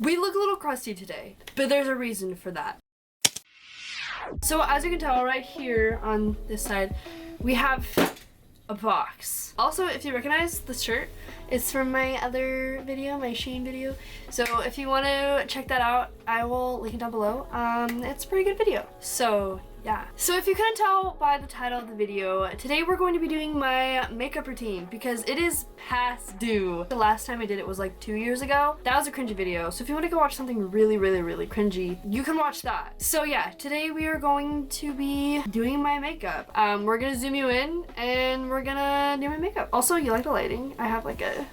We look a little crusty today, but there's a reason for that. So as you can tell right here on this side, we have a box. Also, if you recognize the shirt, it's from my other video, my Shein video. So if you want to check that out, I will link it down below. It's a pretty good video. So yeah. So if you couldn't tell by the title of the video, today we're going to be doing my makeup routine because it is past due. The last time I did it was like 2 years ago. That was a cringy video. So if you want to go watch something really cringy, you can watch that. So yeah, today we are going to be doing my makeup. We're gonna zoom you in and we're gonna do my makeup. Also, you like the lighting? I have like a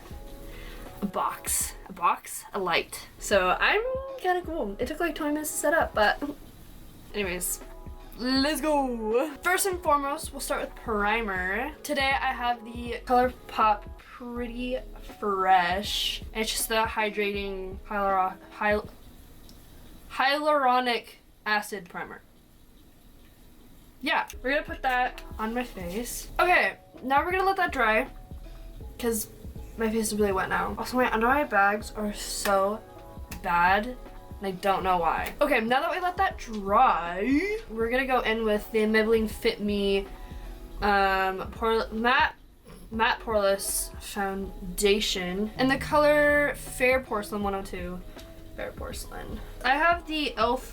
light. So I'm kind of cool. It took like 20 minutes to set up, but anyways. Let's go! First and foremost, we'll start with primer. Today I have the ColourPop Pretty Fresh. And it's just the hydrating hyaluronic acid primer. Yeah, we're gonna put that on my face. Okay, now we're gonna let that dry because my face is really wet now. Also, my under eye bags are so bad. And I don't know why. Okay, now that we let that dry, we're gonna go in with the Maybelline Fit Me matte poreless foundation in the color Fair Porcelain 102. Fair Porcelain. I have the I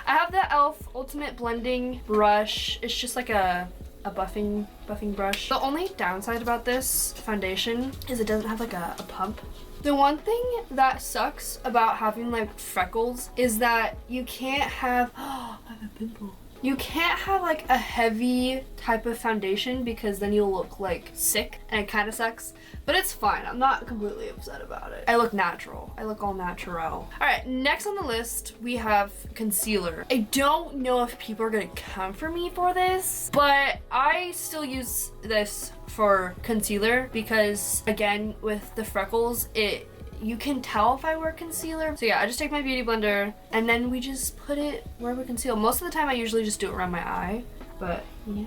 have the e.l.f. Ultimate Blending Brush. It's just like a buffing brush. The only downside about this foundation is it doesn't have like a pump. The one thing that sucks about having like freckles is that you can't have, I have a pimple. You can't have like a heavy type of foundation because then you'll look like sick and it kind of sucks, but it's fine. I'm not completely upset about it. I look natural. I look all natural. All right, next on the list, we have concealer. I don't know if people are gonna come for me for this, but I still use this for concealer because again, with the freckles, you can tell if I wear concealer. So yeah, I just take my beauty blender and then we just put it where we conceal. Most of the time I usually just do it around my eye, but yeah,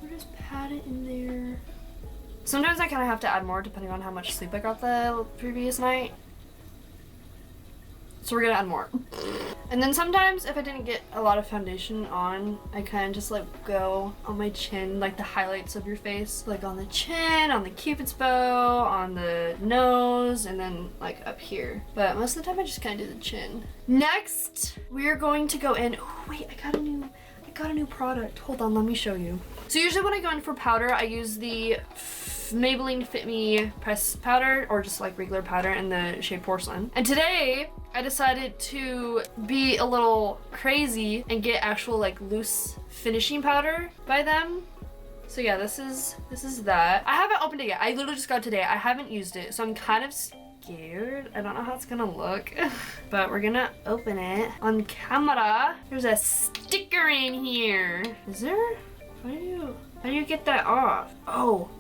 we'll just pat it in there. Sometimes I kind of have to add more depending on how much sleep I got the previous night. So we're gonna add more. And then sometimes if I didn't get a lot of foundation on, I kind of just like go on my chin, like the highlights of your face, like on the chin, on the cupid's bow, on the nose, and then like up here. But most of the time I just kind of do the chin. Next, we're going to go in, oh wait, I got a new product. Hold on, let me show you. So usually when I go in for powder, I use the Maybelline Fit Me press powder or just like regular powder in the shade Porcelain. And today I decided to be a little crazy and get actual like loose finishing powder by them. So yeah, this is that. I haven't opened it yet. I literally just got it today. I haven't used it, so I'm kind of scared. I don't know how it's gonna look, but we're gonna open it on camera. There's a sticker in here. Is there? How do you get that off? Oh,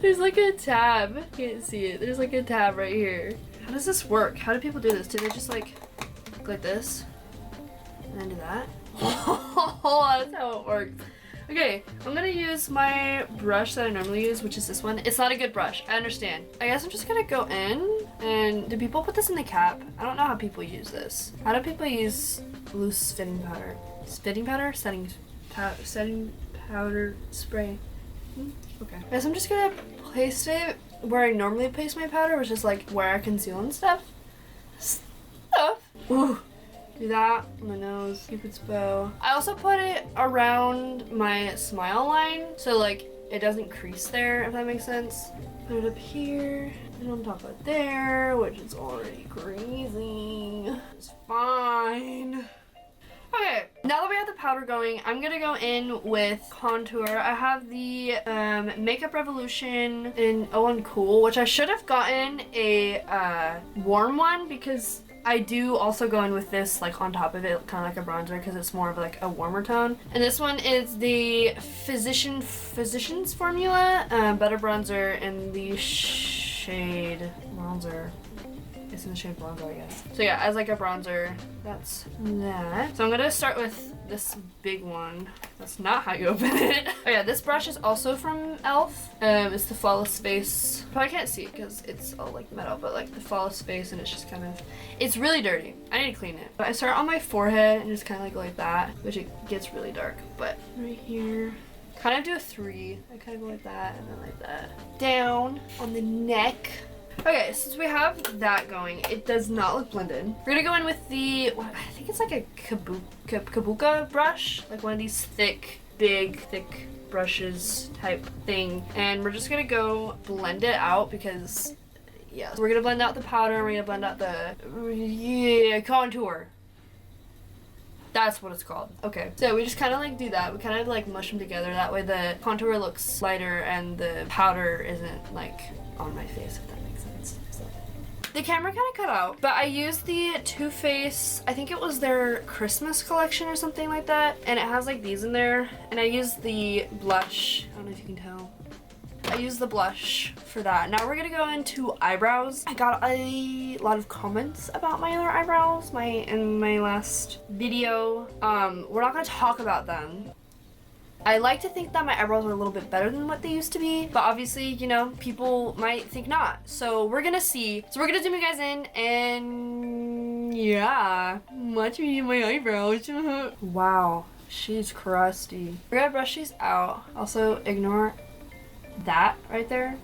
there's like a tab. I can't see it. There's like a tab right here. How does this work? How do people do this? Do they just like this and then do that? Oh, that's how it works. Okay, I'm gonna use my brush that I normally use, which is this one. It's not a good brush, I understand. I guess I'm just gonna go in and do people put this in the cap? I don't know how people use this. How do people use loose fitting powder? Fitting powder? Setting powder spray. Okay. I guess I'm just gonna place it where I normally place my powder, which is like where I conceal and stuff. Ooh. Do that on my nose, Cupid's bow. I also put it around my smile line, so like it doesn't crease there, if that makes sense. Put it up here and on top of there, which is already creasing. It's fine. Okay, now that we have the powder going, I'm gonna go in with contour. I have the Makeup Revolution in Oh Cool, which I should have gotten a warm one because I do also go in with this like on top of it, kind of like a bronzer because it's more of like a warmer tone. And this one is the Physicians Formula Butter Bronzer in the shade bronzer. It's in the shade bronzer, I guess. So yeah, as like a bronzer, that's that. So I'm gonna start with this big one. That's not how you open it. Oh yeah, this brush is also from e.l.f. It's the Flawless Face. Probably can't see it because it's all like metal, but like the Flawless Face, and it's just kind of, it's really dirty. I need to clean it. But I start on my forehead and just kind of like that, which it gets really dark. But right here, kind of do a 3. I kind of go like that and then like that. Down on the neck. Okay, since we have that going, it does not look blended. We're gonna go in with the, I think it's like a kabuka brush, like one of these thick brushes type thing. And we're just gonna go blend it out because, yeah, we're gonna blend out the powder, we're gonna blend out the contour. That's what it's called. Okay, so we just kind of like do that. We kind of like mush them together. That way the contour looks lighter and the powder isn't like on my face, if that makes sense. So. The camera kind of cut out, but I used the Too Faced, I think it was their Christmas collection or something like that. And it has like these in there. And I used the blush. I don't know if you can tell. I used the blush for that. Now we're gonna go into eyebrows. I got a lot of comments about my other eyebrows in my last video. We're not gonna talk about them. I like to think that my eyebrows are a little bit better than what they used to be, but obviously, you know, people might think not. So we're gonna see. So we're gonna zoom you guys in and yeah, watch me do my eyebrows. Wow, she's crusty. We're gonna brush these out. Also ignore that right there.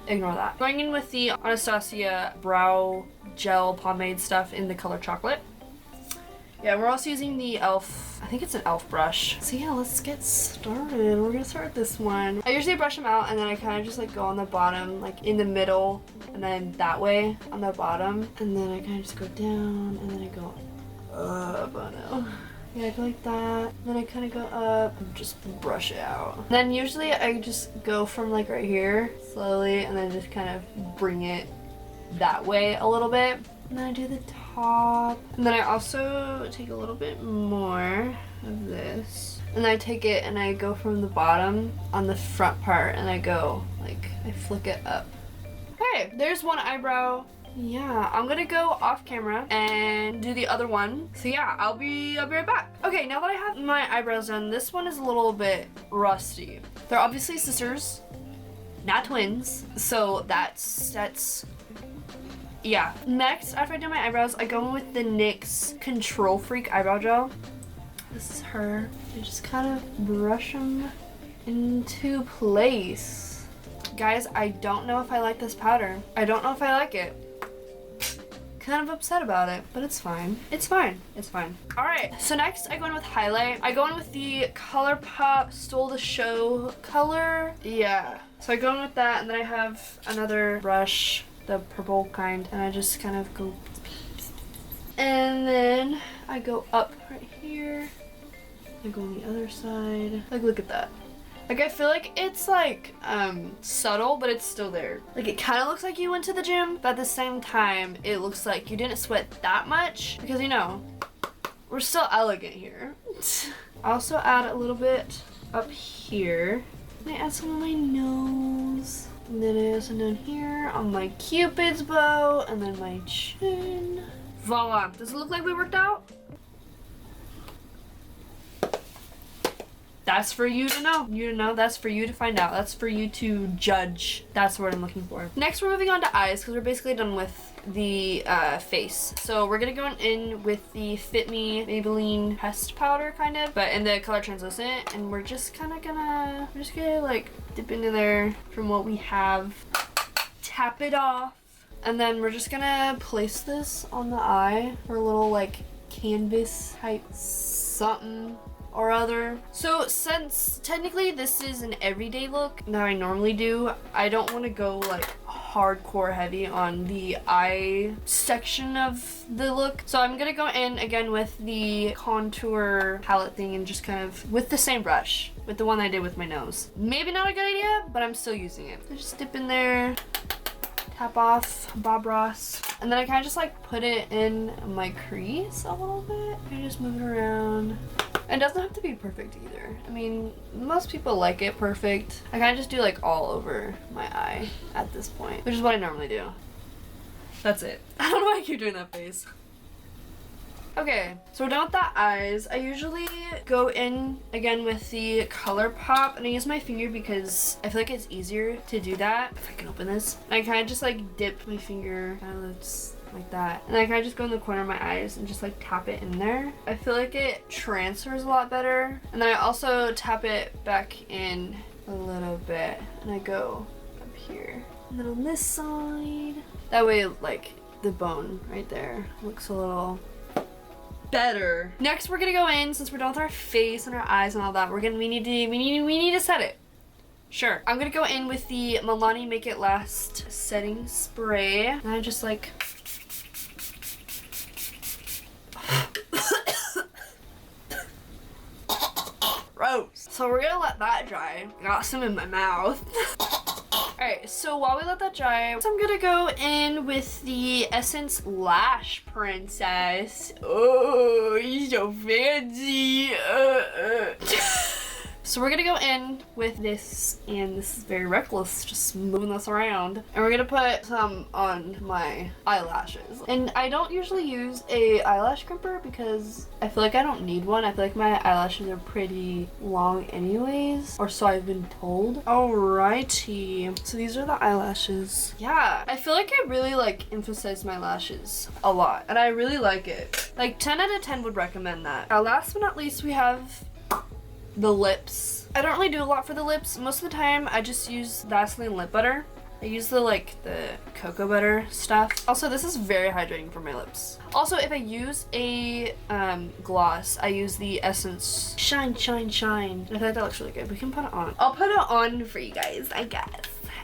Ignore that. Going in with the Anastasia brow gel pomade stuff in the color chocolate. Yeah, we're also using the e.l.f. I think it's an e.l.f. brush. So yeah, let's get started. We're gonna start with this one. I usually brush them out and then I kind of just like go on the bottom, like in the middle, and then that way on the bottom. And then I kind of just go down and then I go up. Oh no. Yeah, I go like that. Then I kind of go up and just brush it out. Then usually I just go from like right here slowly and then just kind of bring it that way a little bit. And then I do the top. And then I also take a little bit more of this. And then I take it and I go from the bottom on the front part and I go like, I flick it up. Okay, there's one eyebrow. Yeah, I'm gonna go off camera and do the other one. So yeah, I'll be right back. Okay, now that I have my eyebrows done, this one is a little bit rusty. They're obviously sisters, not twins. So that's yeah. Next, after I do my eyebrows, I go in with the NYX Control Freak eyebrow gel. This is her. I just kind of brush them into place. Guys, I don't know if I like this powder. I don't know if I like it. Kind of upset about it, but it's fine. It's fine. It's fine. All right, so next I go in with highlight. I go in with the ColourPop Stole the Show color. Yeah, so I go in with that and then I have another brush, the purple kind, and I just kind of go, and then I go up right here. I go on the other side. Like, look at that. Like, I feel like it's like subtle, but it's still there. Like, it kind of looks like you went to the gym, but at the same time, it looks like you didn't sweat that much because, you know, we're still elegant here. I also add a little bit up here. And I add some on my nose. And then I also down here on my Cupid's bow, and then my chin. Voila. Does it look like we worked out? That's for you to know. You to know. That's for you to find out. That's for you to judge. That's what I'm looking for. Next, we're moving on to eyes because we're basically done with the face. So we're gonna go in with the Fit Me Maybelline Pest Powder, kind of, but in the color translucent. And we're just kind of gonna, we're just gonna like dip into there from what we have. Tap it off. And then we're just gonna place this on the eye for a little like canvas type something or other. So since technically this is an everyday look that I normally do, I don't want to go like hardcore heavy on the eye section of the look. So I'm gonna go in again with the contour palette thing and just kind of with the same brush, with the one I did with my nose. Maybe not a good idea, but I'm still using it. I just dip in there, tap off Bob Ross, and then I kind of just like put it in my crease a little bit. I just move it around. It doesn't have to be perfect either. I mean, most people like it perfect. I kind of just do like all over my eye at this point, which is what I normally do. That's it. I don't know why I keep doing that face. Okay, so we're done with the eyes. I usually go in again with the ColourPop, and I use my finger because I feel like it's easier to do that. If I can open this. And I kind of just like dip my finger, kind of like that. And I kind of just go in the corner of my eyes and just like tap it in there. I feel like it transfers a lot better. And then I also tap it back in a little bit, and I go up here. And then on this side. That way, like, the bone right there looks a little better. Next, we're gonna go in, since we're done with our face and our eyes and all that, we need to set it. Sure. I'm gonna go in with the Milani Make It Last setting spray. And I just like gross. So we're gonna let that dry. Got some in my mouth. Alright, so while we let that dry, I'm gonna go in with the Essence Lash Princess. Oh, he's so fancy. So we're gonna go in with this, and this is very reckless, just moving this around. And we're gonna put some on my eyelashes. And I don't usually use a eyelash crimper because I feel like I don't need one. I feel like my eyelashes are pretty long anyways, or so I've been told. Alrighty, so these are the eyelashes. Yeah, I feel like I really like emphasize my lashes a lot, and I really like it. Like 10 out of 10 would recommend that. Last but not least, we have the lips. I don't really do a lot for the lips. Most of the time I just use Vaseline lip butter. I use the cocoa butter stuff. Also, this is very hydrating for my lips. Also, if I use a gloss, I use the Essence Shine Shine Shine. I feel like that looks really good. We can put it on. I'll put it on for you guys, I guess.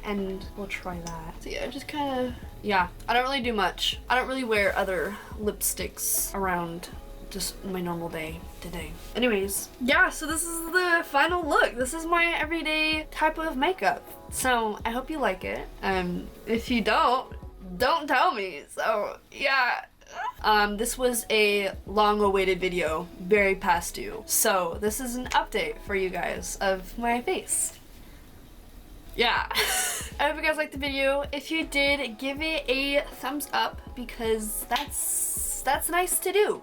And we'll try that. So yeah, just kind of, yeah. I don't really do much. I don't really wear other lipsticks around just my normal day today. Anyways, yeah, so this is the final look. This is my everyday type of makeup. So I hope you like it. If you don't tell me. So yeah. This was a long-awaited video, very past due. So this is an update for you guys of my face. Yeah. I hope you guys liked the video. If you did, give it a thumbs up because that's nice to do.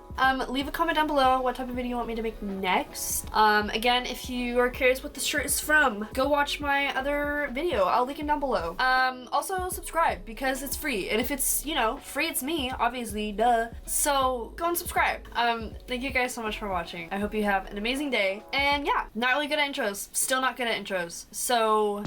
Leave a comment down below what type of video you want me to make next. Again, if you are curious what the shirt is from, go watch my other video. I'll link it down below. Also subscribe because it's free. And if it's, you know, free, it's me, obviously, duh. So go and subscribe. Thank you guys so much for watching. I hope you have an amazing day. And yeah, not really good at intros. Still not good at intros. So